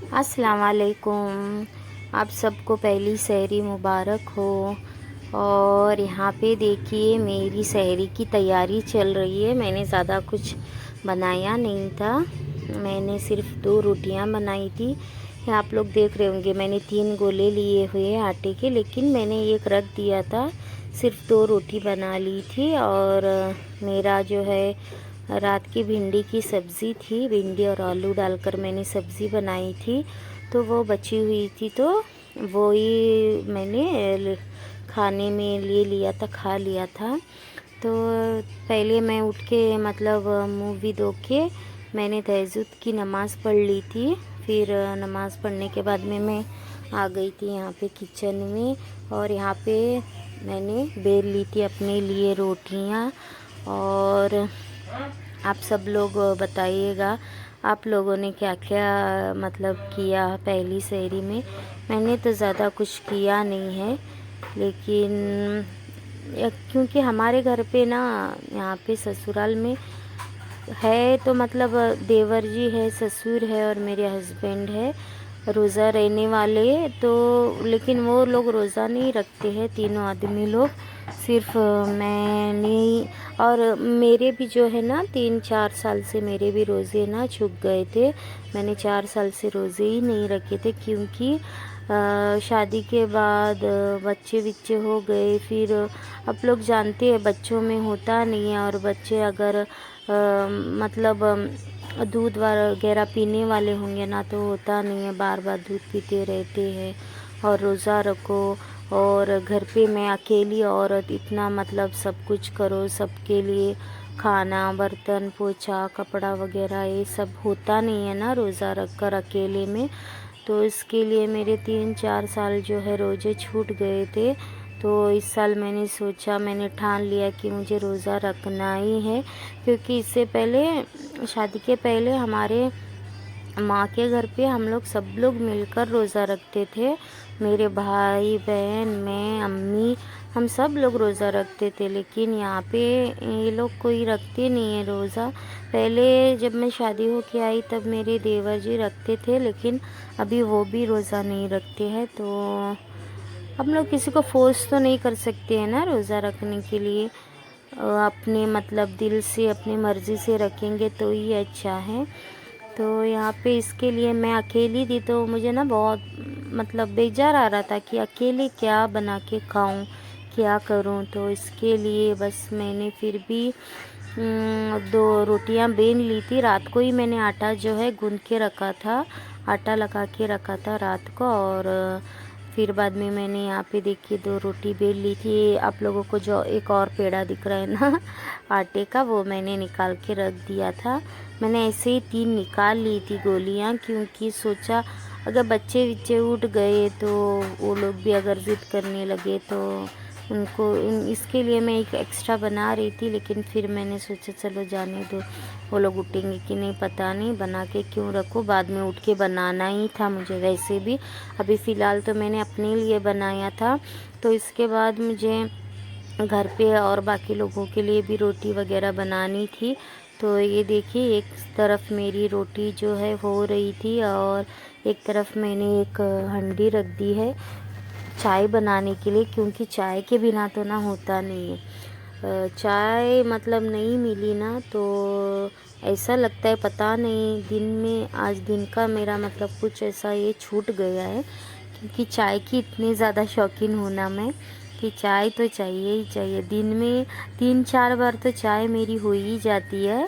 अस्सलाम वालेकुम। आप सबको पहली सहरी मुबारक हो। और यहाँ पे देखिए मेरी सहरी की तैयारी चल रही है। मैंने ज़्यादा कुछ बनाया नहीं था, मैंने सिर्फ 2 रोटियाँ बनाई थी। ये आप लोग देख रहे होंगे मैंने 3 गोले लिए हुए आटे के, लेकिन मैंने एक रख दिया था। सिर्फ 2 रोटी बना ली थी। और मेरा जो है रात की भिंडी की सब्ज़ी थी, भिंडी और आलू डालकर मैंने सब्ज़ी बनाई थी, तो वो बची हुई थी, तो वो ही मैंने खाने में ले लिया था, खा लिया था। तो पहले मैं उठ के मतलब मुँह भी धो के मैंने तहज्जुद की नमाज़ पढ़ ली थी। फिर नमाज़ पढ़ने के बाद में मैं आ गई थी यहाँ पे किचन में, और यहाँ पे मैंने बेल ली थी अपने लिए रोटियाँ। और आप सब लोग बताइएगा आप लोगों ने क्या क्या मतलब किया पहली सहरी में। मैंने तो ज़्यादा कुछ किया नहीं है, लेकिन क्योंकि हमारे घर पे ना यहाँ पे ससुराल में है, तो मतलब देवर जी है, ससुर है और मेरे हस्बैंड है रोज़ा रहने वाले। तो लेकिन वो लोग रोज़ा नहीं रखते हैं, तीनों आदमी लोग, सिर्फ मैंने। और मेरे भी जो है ना 3-4 साल से मेरे भी रोज़े ना छूट गए थे। मैंने 4 साल से रोज़े ही नहीं रखे थे, क्योंकि शादी के बाद बच्चे बिच्चे हो गए। फिर आप लोग जानते हैं बच्चों में होता नहीं है, और बच्चे अगर मतलब दूध वगैरह पीने वाले होंगे ना तो होता नहीं है, बार बार दूध पीते रहते हैं। और रोज़ा रखो, और घर पे मैं अकेली औरत, इतना मतलब सब कुछ करो सबके लिए, खाना बर्तन पोछा कपड़ा वगैरह ये सब होता नहीं है ना रोज़ा रख कर अकेले में। तो इसके लिए मेरे 3-4 साल जो है रोज़े छूट गए थे। तो इस साल मैंने सोचा, मैंने ठान लिया कि मुझे रोज़ा रखना ही है, क्योंकि इससे पहले शादी के पहले हमारे माँ के घर पे हम लोग सब लोग मिलकर रोज़ा रखते थे। मेरे भाई बहन मैं अम्मी, हम सब लोग रोज़ा रखते थे। लेकिन यहाँ पे ये लोग कोई रखते नहीं है रोज़ा। पहले जब मैं शादी हो के आई तब मेरे देवर जी रखते थे, लेकिन अभी वो भी रोज़ा नहीं रखते हैं। तो हम लोग किसी को फोर्स तो नहीं कर सकते हैं ना रोज़ा रखने के लिए। अपने मतलब दिल से अपनी मर्ज़ी से रखेंगे तो ही अच्छा है। तो यहाँ पे इसके लिए मैं अकेली थी, तो मुझे ना बहुत मतलब बेजार आ रहा था कि अकेले क्या बना के खाऊं, क्या करूं। तो इसके लिए बस मैंने फिर भी 2 रोटियां बेल ली थी। रात को ही मैंने आटा जो है गूंद के रखा था, आटा लगा के रखा था रात को। और फिर बाद में मैंने यहाँ पे देखिए 2 रोटी बेल ली थी। आप लोगों को जो एक और पेड़ा दिख रहा है ना आटे का, वो मैंने निकाल के रख दिया था। मैंने ऐसे ही 3 निकाल ली थी गोलियाँ, क्योंकि सोचा अगर बच्चे विच्चे उठ गए तो वो लोग भी अगर ज़िद करने लगे तो उनको इसके लिए मैं एक एक्स्ट्रा बना रही थी। लेकिन फिर मैंने सोचा चलो जाने दो, वो लोग उठेंगे कि नहीं पता नहीं, बना के क्यों रखो, बाद में उठ के बनाना ही था मुझे वैसे भी। अभी फ़िलहाल तो मैंने अपने लिए बनाया था, तो इसके बाद मुझे घर पे और बाकी लोगों के लिए भी रोटी वगैरह बनानी थी। तो ये देखिए एक तरफ मेरी रोटी जो है हो रही थी, और एक तरफ मैंने एक हंडी रख दी है चाय बनाने के लिए, क्योंकि चाय के बिना तो ना होता नहीं है। चाय मतलब नहीं मिली ना तो ऐसा लगता है पता नहीं दिन में आज दिन का मेरा मतलब कुछ ऐसा ये छूट गया है। क्योंकि चाय की इतनी ज़्यादा शौकीन हूँ ना मैं, कि चाय तो चाहिए ही चाहिए। दिन में 3-4 बार तो चाय मेरी हो ही जाती है।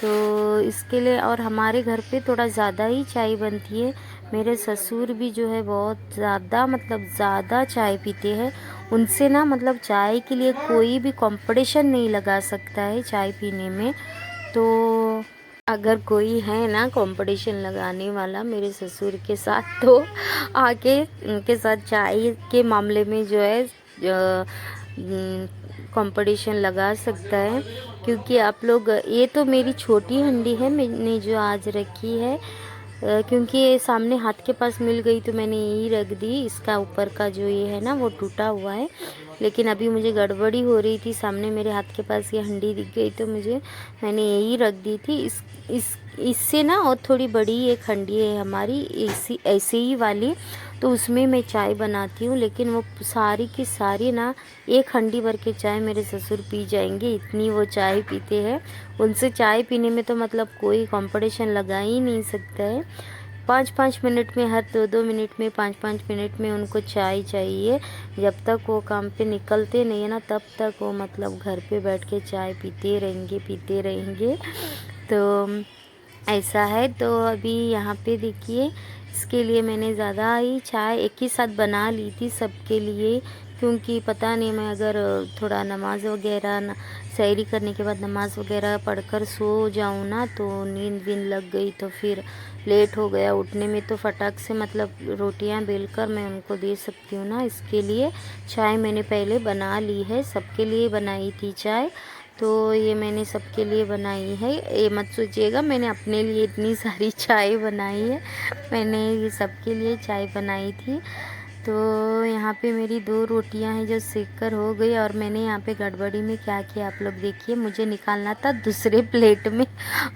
तो इसके लिए, और हमारे घर पे थोड़ा ज़्यादा ही चाय बनती है। मेरे ससुर भी जो है बहुत ज़्यादा मतलब ज़्यादा चाय पीते हैं। उनसे ना मतलब चाय के लिए कोई भी कंपटीशन नहीं लगा सकता है चाय पीने में। तो अगर कोई है ना कंपटीशन लगाने वाला मेरे ससुर के साथ, तो आके उनके साथ चाय के मामले में जो है कंपटीशन लगा सकता है। क्योंकि आप लोग, ये तो मेरी छोटी हंडी है मैंने जो आज रखी है, क्योंकि ये सामने हाथ के पास मिल गई तो मैंने यही रख दी। इसका ऊपर का जो ये है ना वो टूटा हुआ है, लेकिन अभी मुझे गड़बड़ी हो रही थी, सामने मेरे हाथ के पास ये हंडी दिख गई तो मैंने यही रख दी थी। इस इससे ना और थोड़ी बड़ी एक हंडी है हमारी ऐसी ऐसे ही वाली, तो उसमें मैं चाय बनाती हूँ। लेकिन वो सारी की सारी ना एक हंडी भर के चाय मेरे ससुर पी जाएंगे, इतनी वो चाय पीते हैं। उनसे चाय पीने में तो मतलब कोई कंपटीशन लगा ही नहीं सकता है। 5-5 मिनट में, हर 2-2 मिनट में, 5-5 मिनट में उनको चाय चाहिए। जब तक वो काम पे निकलते नहीं है ना, तब तक वो मतलब घर पे बैठ के चाय पीते रहेंगे। तो ऐसा है। तो अभी यहाँ पे देखिए, इसके लिए मैंने ज़्यादा ही चाय एक ही साथ बना ली थी सबके लिए, क्योंकि पता नहीं मैं अगर थोड़ा नमाज़ वगैरह सहरी करने के बाद नमाज़ वगैरह पढ़कर सो जाऊँ ना, तो नींद वींद लग गई तो फिर लेट हो गया उठने में, तो फटाक से मतलब रोटियां बेलकर मैं उनको दे सकती हूँ ना। इसके लिए चाय मैंने पहले बना ली है, सबके लिए बनाई थी चाय। तो ये मैंने सबके लिए बनाई है, ये मत सोचिएगा मैंने अपने लिए इतनी सारी चाय बनाई है, मैंने ये सबके लिए चाय बनाई थी। तो यहाँ पे मेरी 2 रोटियां हैं जो सेक कर हो गई, और मैंने यहाँ पे गड़बड़ी में क्या किया आप लोग देखिए, मुझे निकालना था दूसरे प्लेट में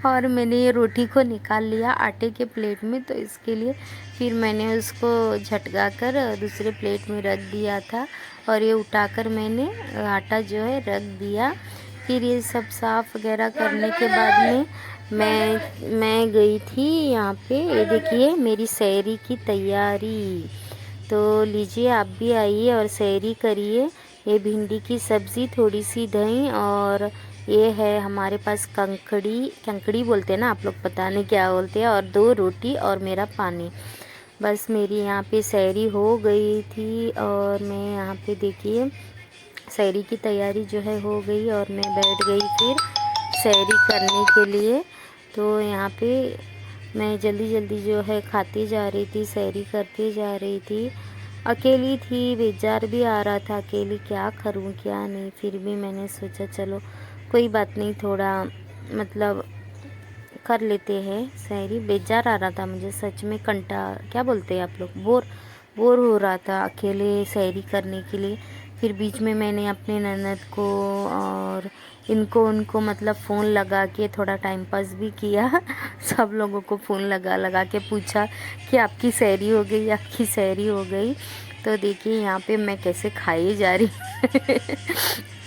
और मैंने ये रोटी को निकाल लिया आटे के प्लेट में। तो इसके लिए फिर मैंने उसको झटका कर दूसरे प्लेट में रख दिया था, और ये उठाकर मैंने आटा जो है रख दिया। फिर ये सब साफ़ वगैरह करने के बाद में मैं गई थी यहाँ पे, ये देखिए मेरी सहरी की तैयारी। तो लीजिए आप भी आइए और सहरी करिए। ये भिंडी की सब्ज़ी, थोड़ी सी दही, और ये है हमारे पास कंकड़ी बोलते हैं ना आप लोग, पता नहीं क्या बोलते हैं, और 2 रोटी और मेरा पानी। बस मेरी यहाँ पे सहरी हो गई थी, और मैं यहाँ पे देखिए सहरी की तैयारी जो है हो गई, और मैं बैठ गई फिर सहरी करने के लिए। तो यहाँ पे मैं जल्दी जल्दी जो है खाती जा रही थी, सहरी करती जा रही थी। अकेली थी, बेजार भी आ रहा था, अकेली क्या करूँ क्या नहीं। फिर भी मैंने सोचा चलो कोई बात नहीं, थोड़ा मतलब कर लेते हैं सहरी। बेजार आ रहा था मुझे सच में, क्या बोलते हैं आप लोग, बोर हो रहा था अकेले सहरी करने के लिए। फिर बीच में मैंने अपने ननद को और उनको मतलब फ़ोन लगा के थोड़ा टाइम पास भी किया सब लोगों को फ़ोन लगा लगा के पूछा कि आपकी सहरी हो गई, आपकी सहरी हो गई। तो देखिए यहाँ पे मैं कैसे खाई जा रही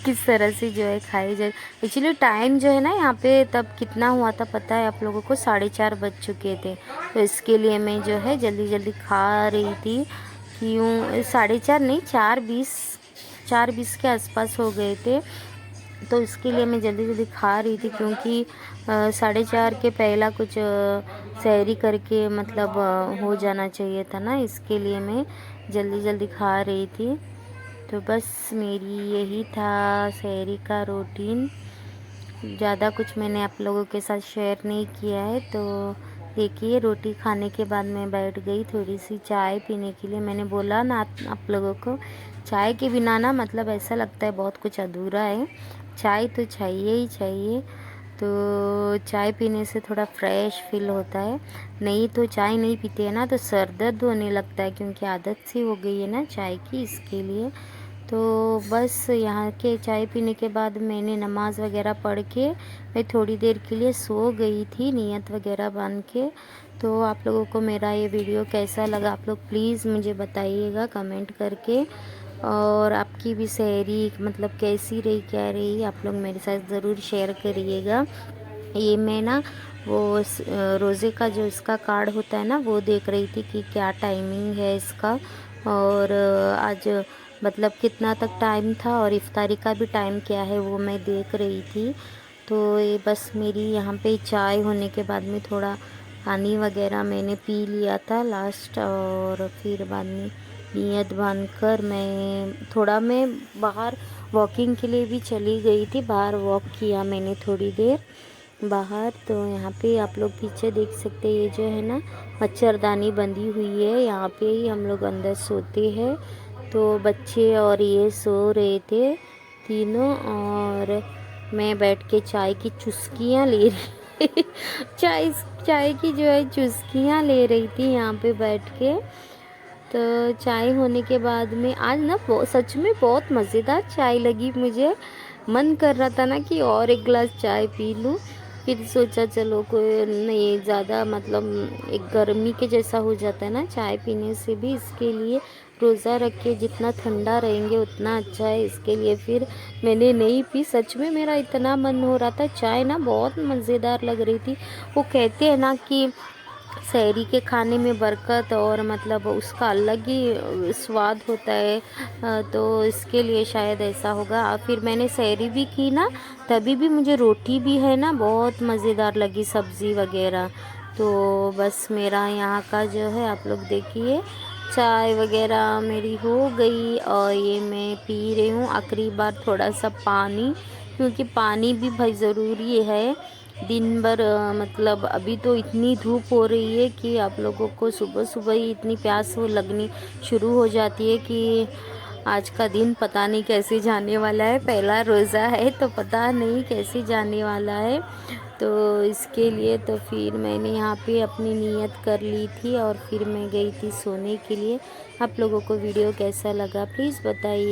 किस तरह से जो है खाई जा रही। एक्चुअली टाइम जो है ना यहाँ पे तब कितना हुआ था पता है आप लोगों को, 4:30 बज चुके थे। तो इसके लिए मैं जो है जल्दी जल्दी खा रही थी। क्यों 4:30 नहीं, 4:20 के आसपास हो गए थे। तो इसके लिए मैं जल्दी जल्दी खा रही थी, क्योंकि 4:30 के पहला कुछ सहरी करके मतलब हो जाना चाहिए था ना, इसके लिए मैं जल्दी जल्दी खा रही थी। तो बस मेरी यही था सहरी का रूटीन, ज़्यादा कुछ मैंने आप लोगों के साथ शेयर नहीं किया है। तो देखिए रोटी खाने के बाद मैं बैठ गई थोड़ी सी चाय पीने के लिए। मैंने बोला ना आप लोगों को, चाय के बिना ना मतलब ऐसा लगता है बहुत कुछ अधूरा है, चाय तो चाहिए ही चाहिए। तो चाय पीने से थोड़ा फ्रेश फील होता है, नहीं तो चाय नहीं पीते हैं ना तो सर दर्द होने लगता है, क्योंकि आदत सी हो गई है ना चाय की, इसके लिए। तो बस यहाँ के चाय पीने के बाद मैंने नमाज़ वगैरह पढ़ के मैं थोड़ी देर के लिए सो गई थी नियत वगैरह बांध के। तो आप लोगों को मेरा ये वीडियो कैसा लगा आप लोग प्लीज़ मुझे बताइएगा कमेंट करके, और आपकी भी सहरी मतलब कैसी रही क्या रही आप लोग मेरे साथ ज़रूर शेयर करिएगा। ये मैं ना वो रोज़े का जो इसका कार्ड होता है ना वो देख रही थी कि क्या टाइमिंग है इसका, और आज मतलब कितना तक टाइम था, और इफ्तारी का भी टाइम क्या है वो मैं देख रही थी। तो ये बस मेरी यहाँ पे चाय होने के बाद में थोड़ा पानी वगैरह मैंने पी लिया था लास्ट, और फिर बाद में नियत बांधकर मैं बाहर वॉकिंग के लिए भी चली गई थी, बाहर वॉक किया मैंने थोड़ी देर बाहर। तो यहाँ पे आप लोग पीछे देख सकते हैं, ये जो है ना मच्छरदानी बंधी हुई है, यहाँ पे ही हम लोग अंदर सोते हैं। तो बच्चे और ये सो रहे थे तीनों, और मैं बैठ के चाय की चुस्कियाँ ले रही चाय की जो है चुस्कियाँ ले रही थी यहाँ पे बैठ के। तो चाय होने के बाद में आज ना सच में बहुत मज़ेदार चाय लगी मुझे, मन कर रहा था ना कि और एक गिलास चाय पी लूँ। फिर सोचा चलो कोई नहीं, ज़्यादा मतलब एक गर्मी के जैसा हो जाता है ना चाय पीने से भी, इसके लिए रोज़ा रख के जितना ठंडा रहेंगे उतना अच्छा है, इसके लिए फिर मैंने नहीं पी। सच में मेरा इतना मन हो रहा था, चाय ना बहुत मज़ेदार लग रही थी। वो कहते हैं ना कि शहरी के खाने में बरकत और मतलब उसका अलग ही स्वाद होता है, तो इसके लिए शायद ऐसा होगा। फिर मैंने शहरी भी की ना, तभी भी मुझे रोटी भी है ना बहुत मज़ेदार लगी, सब्ज़ी वगैरह। तो बस मेरा यहाँ का जो है आप लोग देखिए, चाय वगैरह मेरी हो गई और ये मैं पी रही हूँ। आखिरी बार थोड़ा सा पानी, क्योंकि पानी भी भाई ज़रूरी है दिन भर। मतलब अभी तो इतनी धूप हो रही है कि आप लोगों को सुबह सुबह ही इतनी प्यास वो लगनी शुरू हो जाती है कि आज का दिन पता नहीं कैसे जाने वाला है। पहला रोज़ा है तो पता नहीं कैसे जाने वाला है। तो इसके लिए तो फिर मैंने यहाँ पे अपनी नियत कर ली थी और फिर मैं गई थी सोने के लिए। आप लोगों को वीडियो कैसा लगा प्लीज़ बताइए।